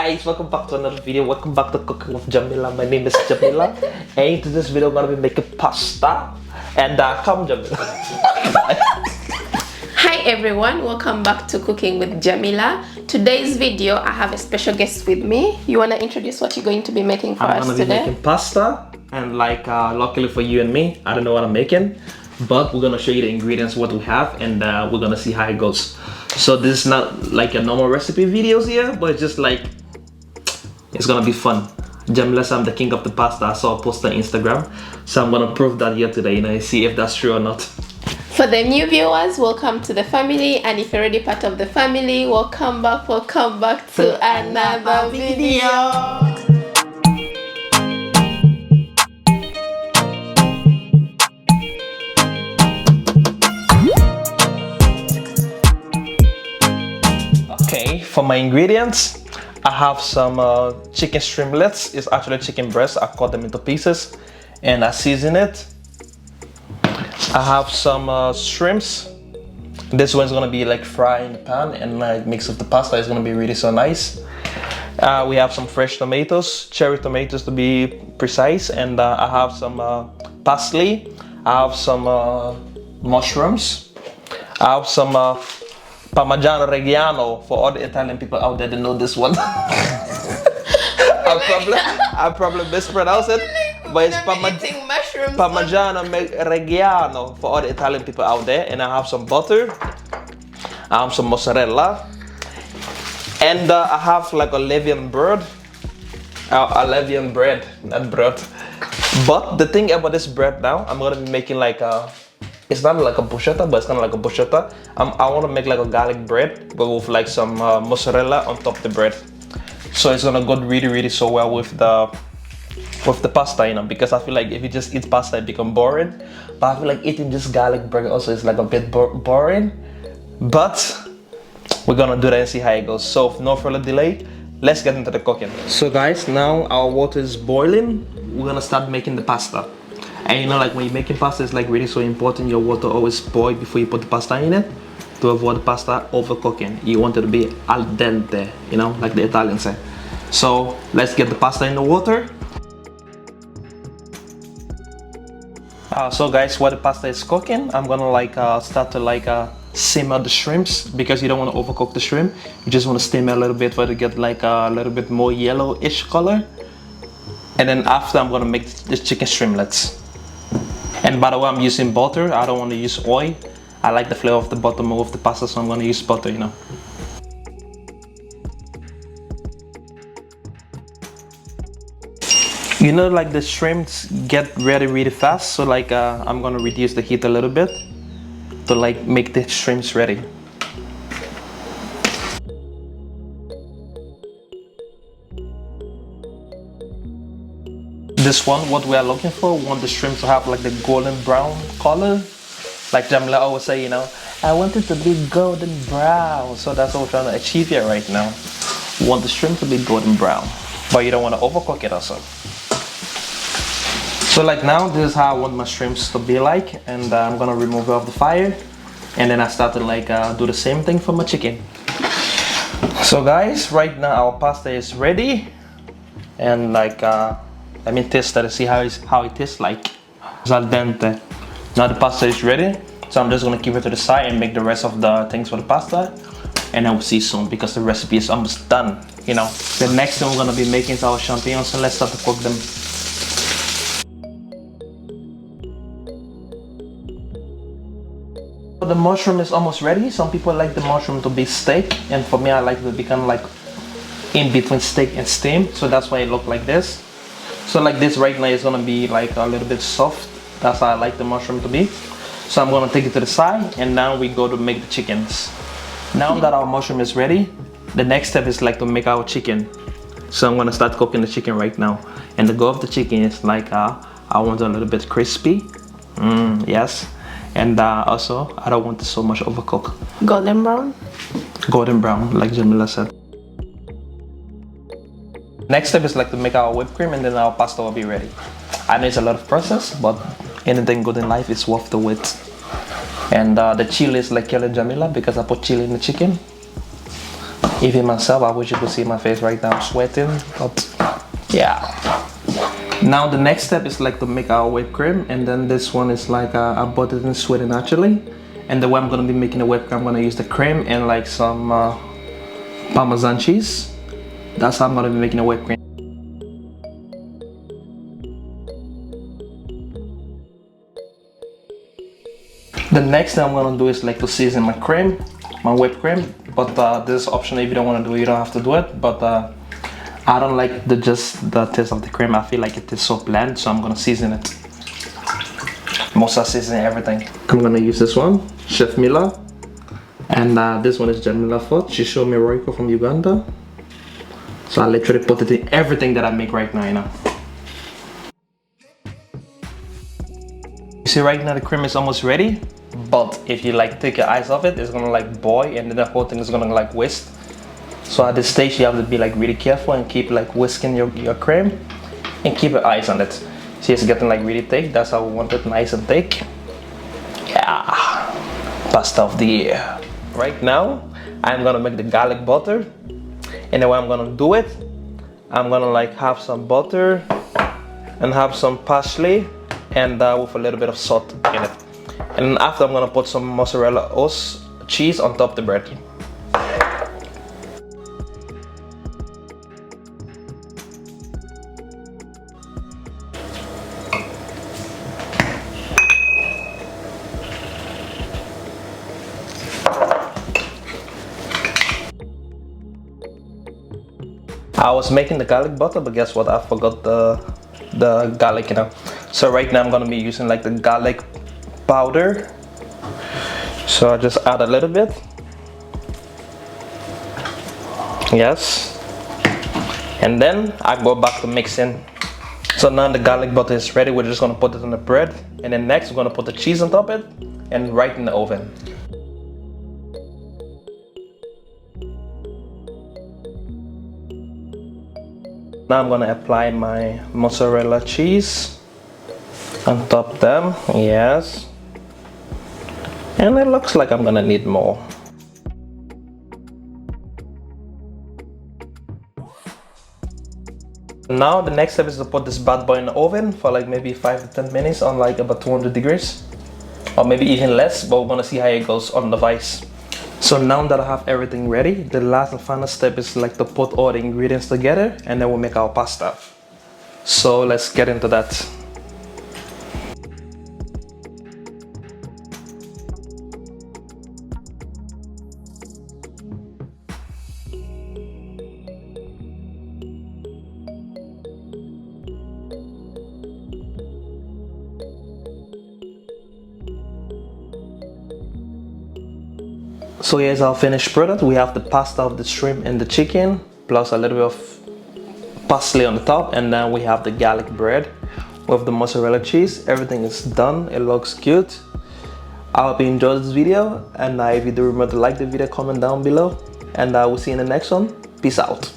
guys, welcome back to another video. Welcome back to Cooking with Jamila. My name is Jamila, and in this video I'm gonna be making pasta. And come Jamila. Hi everyone, welcome back to Cooking with Jamila. Today's video I have a special guest with me. You wanna introduce what you're going to be making for us today? I'm gonna be making pasta, and luckily for you and me, I don't know what I'm making, but we're gonna show you the ingredients, what we have, and we're gonna see how it goes. So this is not like a normal recipe videos here, but it's just like, it's gonna be fun. Jamila said I'm the king of the pasta. I saw a post on Instagram, so I'm gonna prove that here today, see if that's true or not. For the new viewers, welcome to the family, and if you're already part of the family, welcome back to another video. Okay, for my ingredients, I have some chicken stringlets. It's actually chicken breast. I cut them into pieces and I season it. I have some shrimps. This one's gonna be like fried in the pan and like mix with the pasta. It's gonna be really so nice. We have some fresh tomatoes, cherry tomatoes to be precise, and I have some parsley. I have some mushrooms. I have some Parmesan Reggiano for all the Italian people out there that know this one. I probably mispronounce it, but it's Parmesan Reggiano for all the Italian people out there. And I have some butter. I have some mozzarella, and I have like a leavened bread. Leavened bread, not bread. But the thing about this bread now, I'm gonna be making like a. It's not like a bruschetta, but it's kind of like a bruschetta. I want to make like a garlic bread, but with like some mozzarella on top of the bread. So it's gonna go really so well with the pasta, because I feel like if you just eat pasta, it becomes boring. But I feel like eating just garlic bread also is like a bit boring. But we're gonna do that and see how it goes. So no further delay, let's get into the cooking. So guys, now our water is boiling. We're gonna start making the pasta. And like when you're making pasta, it's like really so important your water always boil before you put the pasta in it, to avoid the pasta overcooking. You want it to be al dente, like the Italians say. So let's get the pasta in the water. So guys, while the pasta is cooking, I'm gonna start to simmer the shrimps, because you don't want to overcook the shrimp. You just want to steam it a little bit for it to get like a little bit more yellowish color. And then after, I'm gonna make the chicken stringlets. And by the way, I'm using butter. I don't want to use oil. I like the flavor of the butter more with the pasta, so I'm going to use butter, Like the shrimps get ready really fast, so I'm going to reduce the heat a little bit to make the shrimps ready. This one, what we are looking for, we want the shrimp to have like the golden brown color. Like Jamila always say, I want it to be golden brown. So that's what we're trying to achieve here right now. We want the shrimp to be golden brown, but you don't want to overcook it also. So now, this is how I want my shrimps to be like. And I'm gonna remove it off the fire. And then I start to do the same thing for my chicken. So guys, right now our pasta is ready. And let me taste that and see how it tastes like. It's al dente. Now the pasta is ready, so I'm just gonna keep it to the side and make the rest of the things for the pasta, and then we'll see soon because the recipe is almost done. The next thing we're gonna be making is our champignons, so let's start to cook them. The mushroom is almost ready. Some people like the mushroom to be steak, and for me I like it to be kind of in between steak and steam, so that's why it looks like this. So this right now is gonna be a little bit soft. That's how I like the mushroom to be. So I'm gonna take it to the side, and now we go to make the chickens. Now that our mushroom is ready, the next step is to make our chicken. So I'm gonna start cooking the chicken right now. And the goal of the chicken is I want it a little bit crispy. Yes. And also, I don't want it so much overcooked. Golden brown? Golden brown, like Jamila said. Next step is to make our whipped cream, and then our pasta will be ready. I know it's a lot of process, but anything good in life is worth the wait. And the chili is like killing Jamila because I put chili in the chicken. Even myself, I wish you could see my face right now, I'm sweating, but yeah. Now the next step is like to make our whipped cream, and then this one is like I bought it in Sweden actually. And the way I'm gonna be making the whipped cream, I'm gonna use the cream and like some Parmesan cheese. That's how I'm gonna be making the whipped cream. The next thing I'm gonna do is like to season my cream, my whipped cream. But this is optional. If you don't want to do it, you don't have to do it. But I don't like just the taste of the cream. I feel like it is so bland, so I'm gonna season it. Most are seasoning everything. I'm gonna use this one, Chef Mila, and this one is Jamila Fort. She showed me Royco from Uganda. So I literally put it in everything that I make right now, you know. You see right now the cream is almost ready, but if you like take your eyes off it, it's gonna like boil and then the whole thing is gonna like whisk. So at this stage you have to be like really careful and keep like whisking your cream and keep your eyes on it. See, it's getting like really thick. That's how we want it, nice and thick. Yeah, pasta of the year. Right now I'm gonna make the garlic butter, and the way I'm gonna do it, I'm gonna like have some butter and have some parsley and with a little bit of salt in it. And after I'm gonna put some mozzarella cheese on top of the bread. I was making the garlic butter, but guess what? I forgot the garlic, you know. So right now I'm gonna be using like the garlic powder. So I just add a little bit. Yes. And then I go back to mixing. So now the garlic butter is ready. We're just gonna put it on the bread, and then next we're gonna put the cheese on top of it and right in the oven. Now I'm gonna apply my mozzarella cheese on top of them, yes. And it looks like I'm gonna need more. Now the next step is to put this bad boy in the oven for like maybe 5 to 10 minutes on like about 200 degrees. Or maybe even less, but we're gonna see how it goes on the device. So now that I have everything ready, the last and final step is like to put all the ingredients together, and then we'll make our pasta. So let's get into that. So here's our finished product. We have the pasta of the shrimp and the chicken, plus a little bit of parsley on the top, and then we have the garlic bread with the mozzarella cheese. Everything is done. It looks good. I hope you enjoyed this video, and if you do, remember to like the video, comment down below, and I will see you in the next one. Peace out.